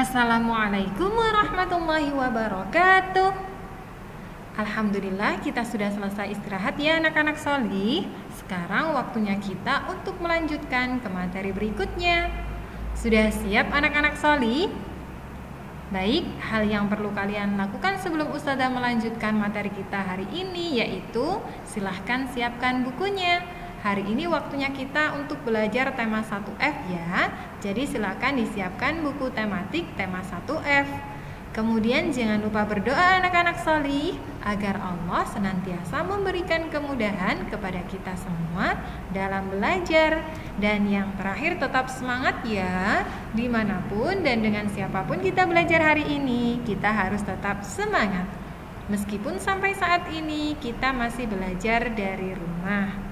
Assalamualaikum warahmatullahi wabarakatuh. Alhamdulillah kita sudah selesai istirahat ya anak-anak solih. Sekarang waktunya kita untuk melanjutkan ke materi berikutnya. Sudah siap anak-anak solih? Baik, hal yang perlu kalian lakukan sebelum Ustazah melanjutkan materi kita hari ini yaitu silahkan siapkan bukunya. Hari ini waktunya kita untuk belajar tema 1F ya. Jadi silakan disiapkan buku tematik tema 1F. Kemudian jangan lupa berdoa anak-anak solih agar Allah senantiasa memberikan kemudahan kepada kita semua dalam belajar. Dan yang terakhir tetap semangat ya. Dimanapun dan dengan siapapun kita belajar hari ini, kita harus tetap semangat. Meskipun sampai saat ini kita masih belajar dari rumah.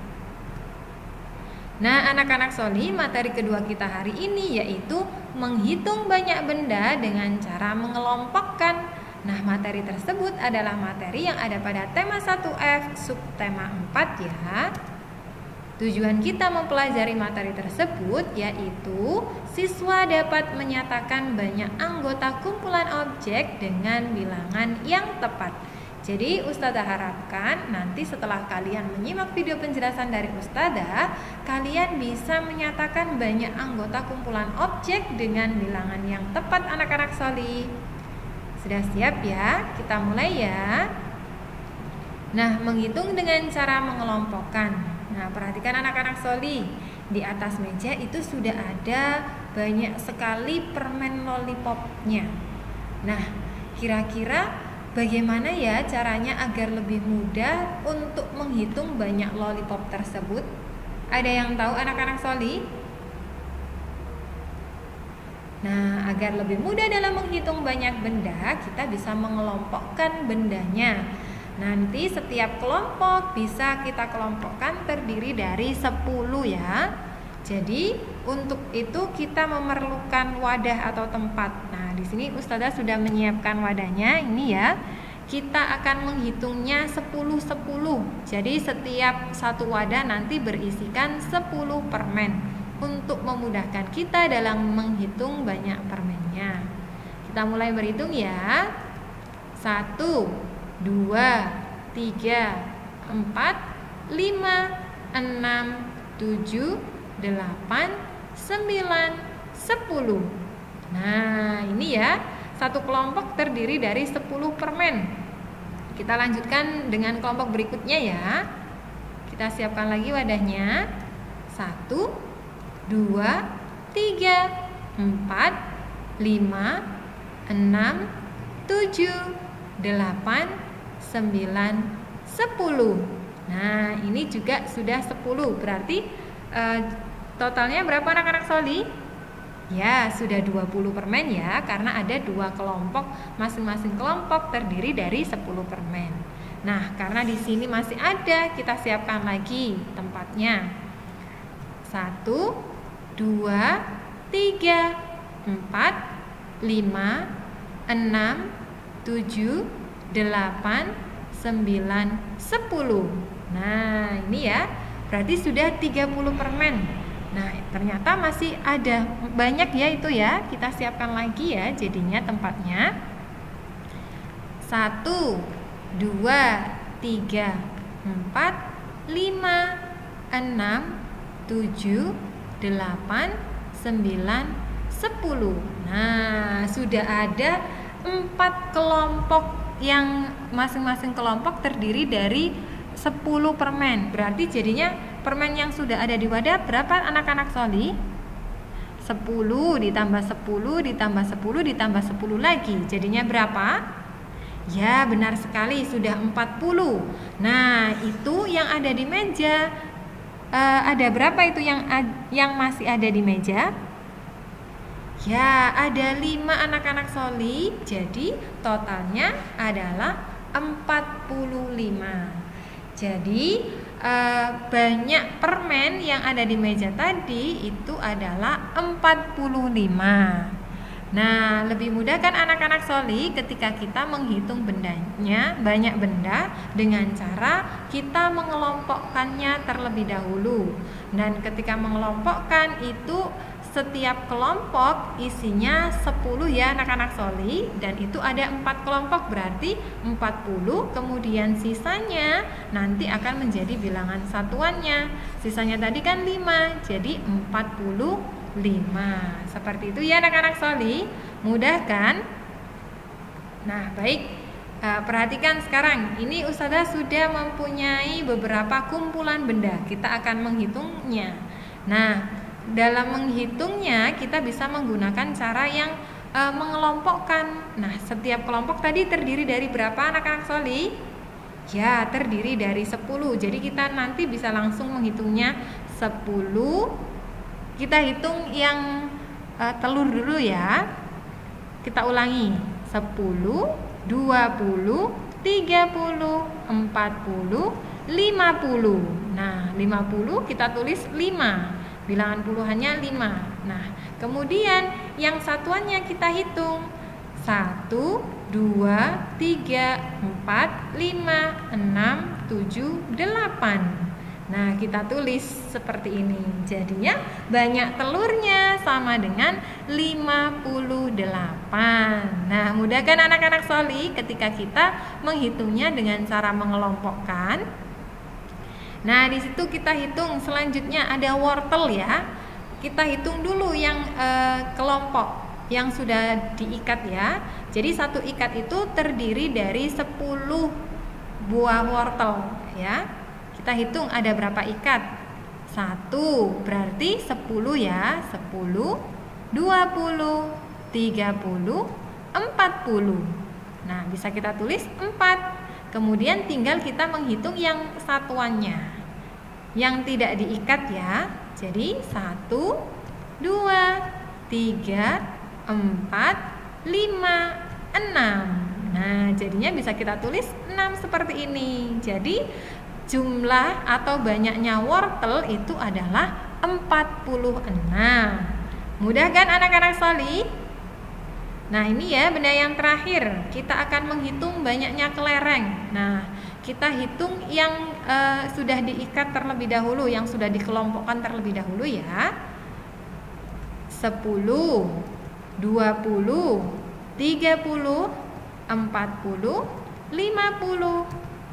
Nah anak-anak solih, materi kedua kita hari ini yaitu menghitung banyak benda dengan cara mengelompokkan. Nah materi tersebut adalah materi yang ada pada tema 1F subtema 4 ya. Tujuan kita mempelajari materi tersebut yaitu siswa dapat menyatakan banyak anggota kumpulan objek dengan bilangan yang tepat. Jadi Ustazah harapkan nanti setelah kalian menyimak video penjelasan dari Ustazah, kalian bisa menyatakan banyak anggota kumpulan objek dengan bilangan yang tepat anak-anak solih. Sudah siap ya? Kita mulai ya. Nah, menghitung dengan cara mengelompokkan. Nah, perhatikan anak-anak solih. Di atas meja itu sudah ada banyak sekali permen lollipopnya. Nah, kira-kira bagaimana ya caranya agar lebih mudah untuk menghitung banyak lollipop tersebut? Ada yang tahu anak-anak solih? Nah, agar lebih mudah dalam menghitung banyak benda, kita bisa mengelompokkan bendanya. Nanti setiap kelompok bisa kita kelompokkan terdiri dari 10 ya. Jadi untuk itu kita memerlukan wadah atau tempat. Nah, di sini Ustazah sudah menyiapkan wadahnya. Ini ya. Kita akan menghitungnya 10-10. Jadi setiap satu wadah nanti berisikan 10 permen untuk memudahkan kita dalam menghitung banyak permennya. Kita mulai berhitung ya. 1, 2, 3, 4, 5, 6, 7, 8, 9, 10. Nah ini ya, satu kelompok terdiri dari 10 permen. Kita lanjutkan dengan kelompok berikutnya ya. Kita siapkan lagi wadahnya. 1, 2, 3, 4, 5, 6, 7, 8, 9, 10. Nah ini juga sudah 10. Berarti totalnya berapa anak-anak solih? Ya, sudah 20 permen ya, karena ada 2 kelompok, masing-masing kelompok terdiri dari 10 permen. Nah, karena di sini masih ada, kita siapkan lagi tempatnya. 1, 2, 3, 4, 5, 6, 7, 8, 9, 10. Nah, ini ya. Berarti sudah 30 permen. Nah, ternyata masih ada banyak ya itu ya. Kita siapkan lagi ya jadinya tempatnya. 1, 2, 3, 4, 5, 6, 7, 8, 9, 10. Nah, sudah ada 4 kelompok yang masing-masing kelompok terdiri dari 10 permen. Berarti jadinya permen yang sudah ada di wadah berapa anak-anak solih? 10 ditambah 10 ditambah 10 ditambah 10 lagi. Jadinya berapa? Ya benar sekali, sudah 40. Nah itu yang ada di meja. Ada berapa itu yang masih ada di meja? Ya ada 5 anak-anak solih. Jadi totalnya adalah 45. Jadi banyak permen yang ada di meja tadi itu adalah 45. Nah, lebih mudah kan anak-anak solih ketika kita menghitung bendanya, banyak benda, dengan cara kita mengelompokkannya terlebih dahulu. Dan ketika mengelompokkan itu setiap kelompok isinya 10 ya anak-anak soli, dan itu ada 4 kelompok berarti 40, kemudian sisanya nanti akan menjadi bilangan satuannya. Sisanya tadi kan 5, jadi 45. Seperti itu ya anak-anak soli. Mudah kan? Nah, baik. Perhatikan sekarang, ini Ustazah sudah mempunyai beberapa kumpulan benda. Kita akan menghitungnya. Nah, dalam menghitungnya kita bisa menggunakan cara yang mengelompokkan. Nah, setiap kelompok tadi terdiri dari berapa anak-anak soli? Ya, terdiri dari 10. Jadi kita nanti bisa langsung menghitungnya 10. Kita hitung yang telur dulu ya. Kita ulangi. 10, 20, 30, 40, 50. Nah, 50 kita tulis 5. Bilangan puluhannya 5. Nah, kemudian yang satuannya kita hitung. 1, 2, 3, 4, 5, 6, 7, 8. Nah, kita tulis seperti ini. Jadinya banyak telurnya sama dengan 58. Nah, mudah kan anak-anak soli ketika kita menghitungnya dengan cara mengelompokkan. Nah, di situ kita hitung selanjutnya ada wortel ya. Kita hitung dulu yang kelompok yang sudah diikat ya. Jadi satu ikat itu terdiri dari 10 buah wortel ya. Kita hitung ada berapa ikat. 1 berarti 10 ya. 10, 20, 30, 40. Nah, bisa kita tulis 4. Kemudian tinggal kita menghitung yang satuannya yang tidak diikat ya. Jadi 1, 2, 3, 4, 5, 6. Nah, jadinya bisa kita tulis 6 seperti ini. Jadi jumlah atau banyaknya wortel itu adalah 46. Mudah kan anak-anak soli? Nah, ini ya benda yang terakhir. Kita akan menghitung banyaknya kelereng. Nah, kita hitung yang sudah diikat terlebih dahulu, yang sudah dikelompokkan terlebih dahulu ya. 10, 20, 30, 40, 50,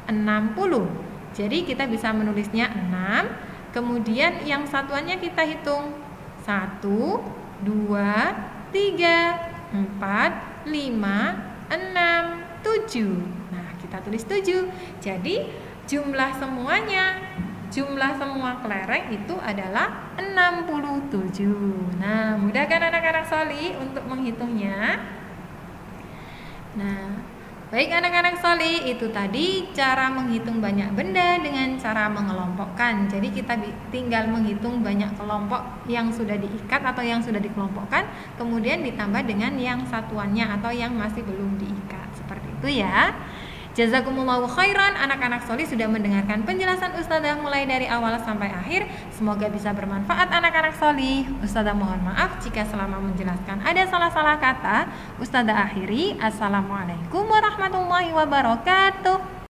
60. Jadi kita bisa menulisnya 6. Kemudian yang satuannya kita hitung. 1, 2, 3, 4, 5, 6, 7. Nah, kita tulis 7. Jadi jumlah semuanya, jumlah semua kelereng itu adalah 67. Nah, mudah kan anak-anak soli untuk menghitungnya? Nah, baik anak-anak soli, itu tadi cara menghitung banyak benda dengan cara mengelompokkan. Jadi kita tinggal menghitung banyak kelompok yang sudah diikat atau yang sudah dikelompokkan, kemudian ditambah dengan yang satuannya atau yang masih belum diikat. Seperti itu ya. Jazakumullahu khairan, anak-anak soli sudah mendengarkan penjelasan Ustazah mulai dari awal sampai akhir. Semoga bisa bermanfaat anak-anak soli. Ustazah mohon maaf jika selama menjelaskan ada salah-salah kata. Ustazah akhiri. Assalamualaikum warahmatullahi wabarakatuh.